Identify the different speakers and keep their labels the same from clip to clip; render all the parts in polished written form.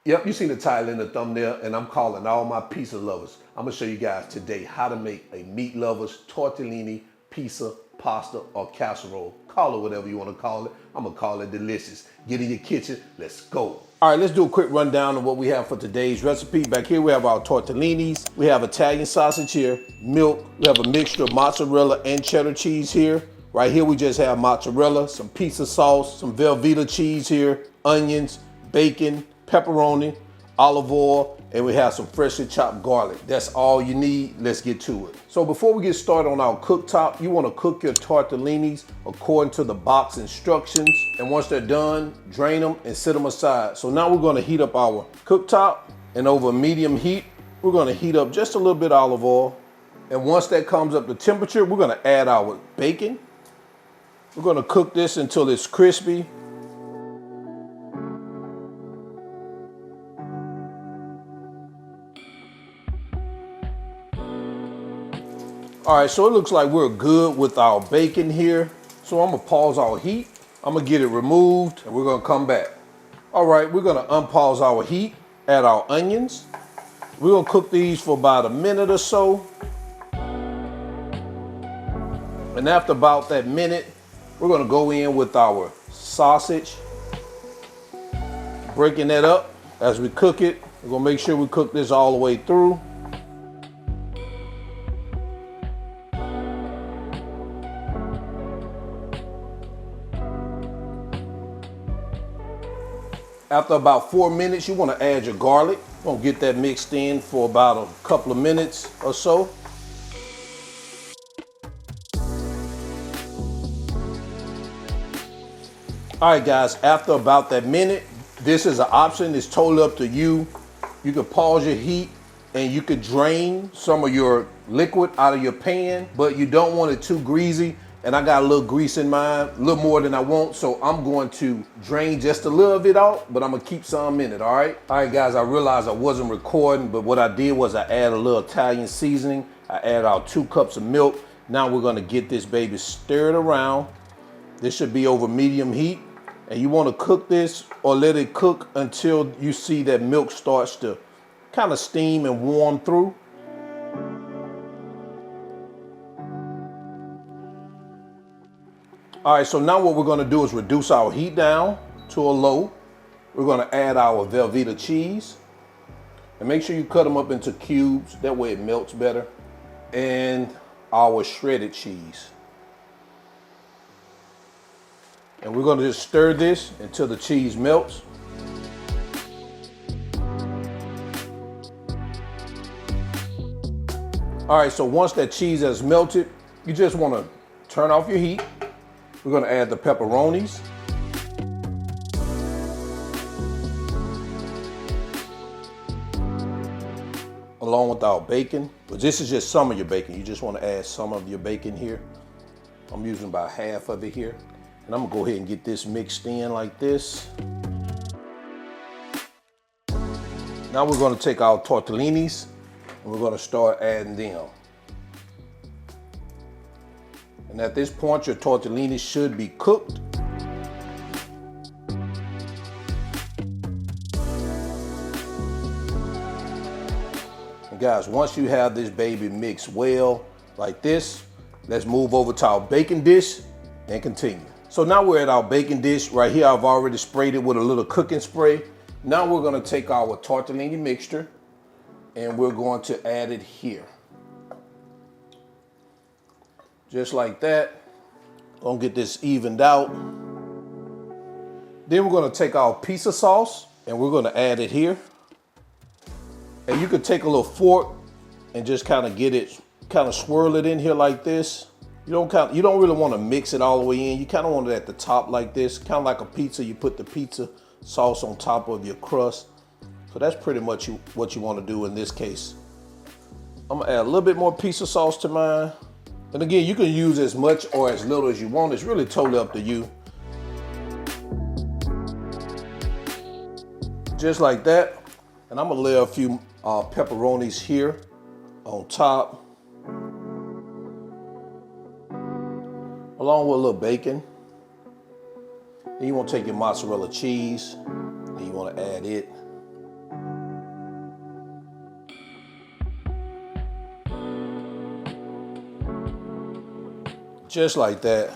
Speaker 1: Yep, you seen the title in the thumbnail, and I'm calling all my pizza lovers. I'm gonna show you guys today how to make a meat lovers tortellini pizza, pasta, or casserole. Call it whatever you wanna call it. I'm gonna call it delicious. Get in your kitchen, let's go. All right, let's do a quick rundown of what we have for today's recipe. Back here we have our tortellinis. We have Italian sausage here, milk. We have a mixture of mozzarella and cheddar cheese here. Right here we just have mozzarella, some pizza sauce, some Velveeta cheese here, onions, bacon, pepperoni, olive oil, and we have some freshly chopped garlic. That's all you need. Let's get to it. So before we get started on our cooktop, you want to cook your tortellinis according to the box instructions. And once they're done, drain them and set them aside. So now we're going to heat up our cooktop, and over medium heat, we're going to heat up just a little bit of olive oil. And once that comes up to temperature, we're going to add our bacon. We're going to cook this until it's crispy. All right, so it looks like we're good with our bacon here. So I'm gonna pause our heat. I'm gonna get it removed and we're gonna come back. All right, we're gonna unpause our heat, add our onions. We're gonna cook these for about a minute or so. And after about that minute, we're gonna go in with our sausage, breaking that up as we cook it. We're gonna make sure we cook this all the way through. After about 4 minutes, you want to add your garlic. You're going to get that mixed in for about a couple of minutes or so. All right, guys, after about that minute, this is an option. It's totally up to you. You can pause your heat and you could drain some of your liquid out of your pan, but you don't want it too greasy. And I got a little grease in mine, a little more than I want, so I'm going to drain just a little bit out, but I'm gonna keep some in it, all right? All right, guys, I realized I wasn't recording, but what I did was I added a little Italian seasoning. I added out 2 cups of milk. Now we're gonna get this baby stirred around. This should be over medium heat, and you wanna cook this or let it cook until you see that milk starts to kind of steam and warm through. All right, so now what we're gonna do is reduce our heat down to a low. We're gonna add our Velveeta cheese. And make sure you cut them up into cubes, that way it melts better. And our shredded cheese. And we're gonna just stir this until the cheese melts. All right, so once that cheese has melted, you just wanna turn off your heat. We're gonna add the pepperonis. Along with our bacon, but this is just some of your bacon. You just wanna add some of your bacon here. I'm using about half of it here. And I'm gonna go ahead and get this mixed in like this. Now we're gonna take our tortellinis and we're gonna start adding them. And at this point, your tortellini should be cooked. And guys, once you have this baby mixed well like this, let's move over to our baking dish and continue. So now we're at our baking dish. Right here, I've already sprayed it with a little cooking spray. Now we're gonna take our tortellini mixture and we're going to add it here. Just like that. Gonna get this evened out. Then we're gonna take our pizza sauce and we're gonna add it here. And you could take a little fork and just kind of get it, kind of swirl it in here like this. You don't really want to mix it all the way in. You kind of want it at the top like this, kind of like a pizza. You put the pizza sauce on top of your crust. So that's pretty much what you want to do in this case. I'm gonna add a little bit more pizza sauce to mine. And again, you can use as much or as little as you want. It's really totally up to you. Just like that. And I'm gonna lay a few pepperonis here on top. Along with a little bacon. Then you want to take your mozzarella cheese and you want to add it. just like that.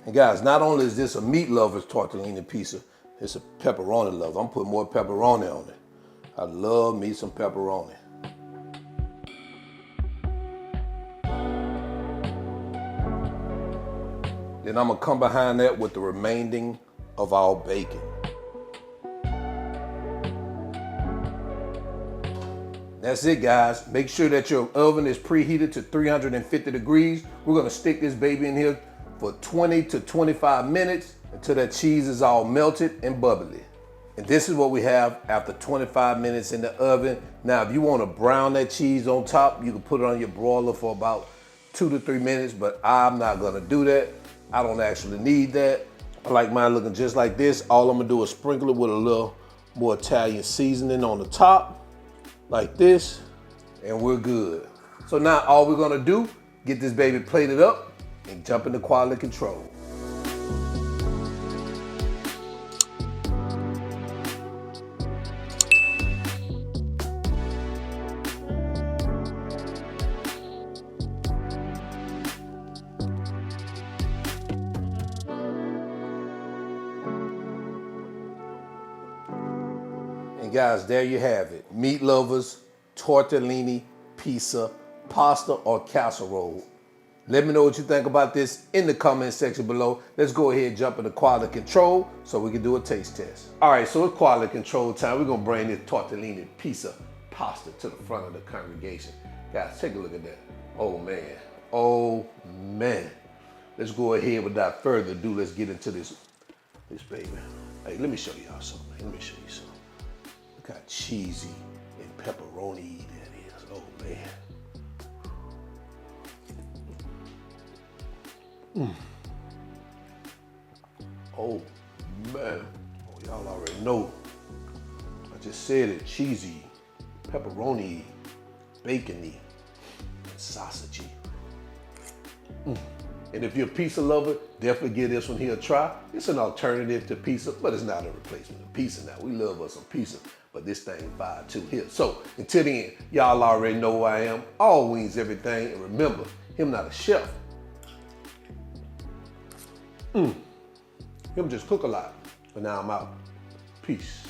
Speaker 1: And guys, not only is this a meat lover's tortellini pizza, it's a pepperoni lover. I'm putting more pepperoni on it. I love me some pepperoni. Then I'm gonna come behind that with the remaining of our bacon. That's it, guys. Make sure that your oven is preheated to 350 degrees. We're gonna stick this baby in here for 20 to 25 minutes until that cheese is all melted and bubbly. And this is what we have after 25 minutes in the oven. Now, if you wanna brown that cheese on top, you can put it on your broiler for about 2 to 3 minutes, but I'm not gonna do that. I don't actually need that. I like mine looking just like this. All I'm gonna do is sprinkle it with a little more Italian seasoning on the top, like this, and we're good. So now all we're gonna do, get this baby plated up and jump into quality control. And guys, there you have it. Meat lovers, tortellini, pizza, pasta, or casserole. Let me know what you think about this in the comment section below. Let's go ahead and jump into quality control so we can do a taste test. All right, so it's quality control time. We're gonna bring this tortellini, pizza, pasta to the front of the congregation. Guys, take a look at that. Oh man, oh man. Let's go ahead without further ado. Let's get into this baby. Hey, let me show y'all something. Let me show you something. Look how cheesy and pepperoni that is. Oh man. Oh man. Oh, y'all already know. I just said it. Cheesy, pepperoni, bacony, and sausagey. And if you're a pizza lover, definitely give this one here a try. It's an alternative to pizza, but it's not a replacement of pizza now. We love us some pizza, but this thing fire too here. So until the end, y'all already know who I am. All wings, everything. And remember, him not a chef. Him just cook a lot. But now I'm out. Peace.